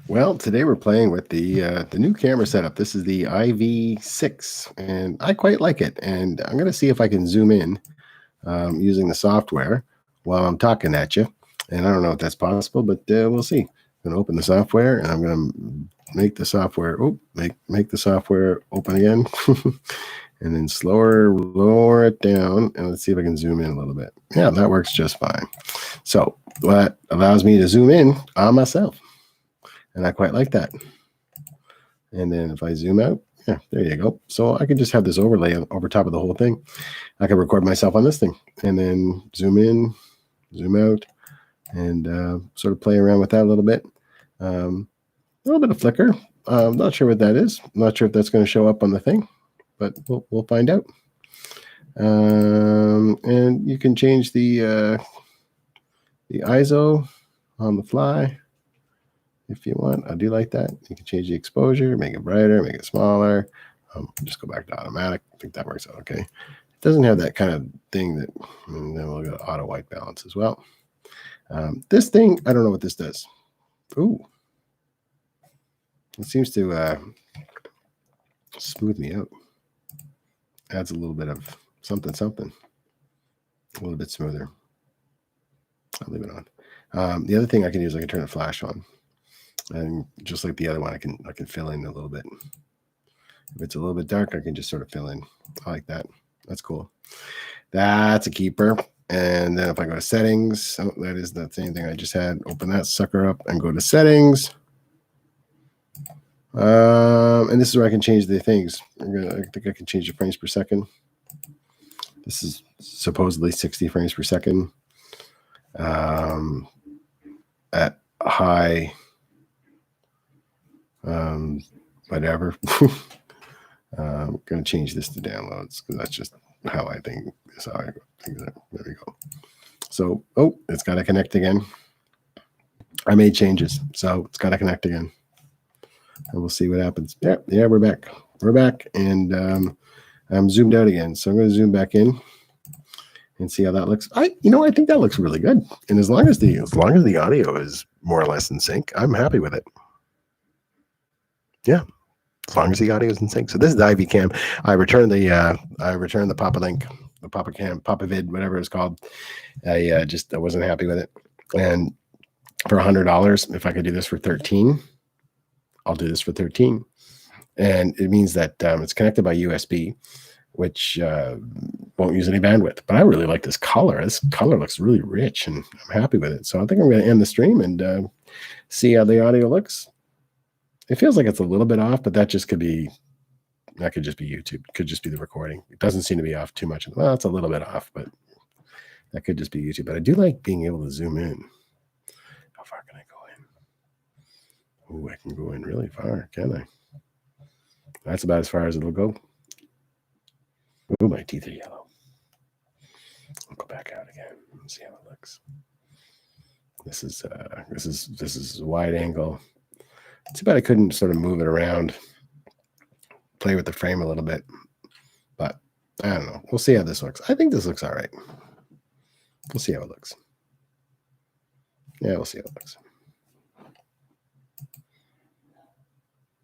Well, today we're playing with the new camera setup. This is the IV6, and I quite like it. And I'm going to see if I can zoom in using the software while I'm talking at you. And I don't know if that's possible, but we'll see. I'm going to open the software, and I'm going to make the software. Oh, make the software open again, and then lower it down, and let's see if I can zoom in a little bit. Yeah, that works just fine. So that allows me to zoom in on myself. And I quite like that. And then if I zoom out, yeah, there you go. So I can just have this overlay over top of the whole thing. I can record myself on this thing and then zoom in, zoom out, and sort of play around with that a little bit. A little bit of flicker. I'm not sure what that is. I'm not sure if that's going to show up on the thing, but we'll find out. And you can change the ISO on the fly. If you want, I do like that. You can change the exposure, make it brighter, make it smaller. Just go back to automatic. I think that works out okay. It doesn't have that kind of thing that, and then we'll go to auto white balance as well. This thing, I don't know what this does. Ooh, it seems to smooth me out. Adds a little bit of something, a little bit smoother. I'll leave it on. The other thing I can do is I can turn the flash on. And just like the other one, I can fill in a little bit. If it's a little bit dark, I can just sort of fill in. I like that. That's cool. That's a keeper. And then if I go to settings, oh, that is the same thing I just had. Open that sucker up and go to settings. And this is where I can change the things. I think I can change the frames per second. This is supposedly 60 frames per second. At high whatever. I'm going to change this to downloads because that's just how I think. So there we go. So, oh, it's got to connect again. I made changes, so it's got to connect again. And we'll see what happens. Yeah, we're back. We're back, and I'm zoomed out again. So I'm going to zoom back in and see how that looks. I think that looks really good. And as long as the audio is more or less in sync, I'm happy with it. Yeah, as long as the audio is in sync. So this is the iVCam. I returned the Papa Link, the Papa Cam, Papa Vid, whatever it's called. I wasn't happy with it. And for $100, if I could do this for 13, I'll do this for 13. And it means that it's connected by USB, which won't use any bandwidth. But I really like this color. This color looks really rich, and I'm happy with it. So I think I'm going to end the stream and see how the audio looks. It feels like it's a little bit off, but that could just be YouTube. It could just be the recording. It doesn't seem to be off too much. Well, it's a little bit off, but that could just be YouTube. But I do like being able to zoom in. How far can I go in? Oh, I can go in really far, can I? That's about as far as it'll go. Oh, my teeth are yellow. I'll go back out again and see how it looks. This is wide angle. Too bad I couldn't sort of move it around, play with the frame a little bit, but I don't know. We'll see how this looks. I think this looks all right. We'll see how it looks. Yeah, we'll see how it looks.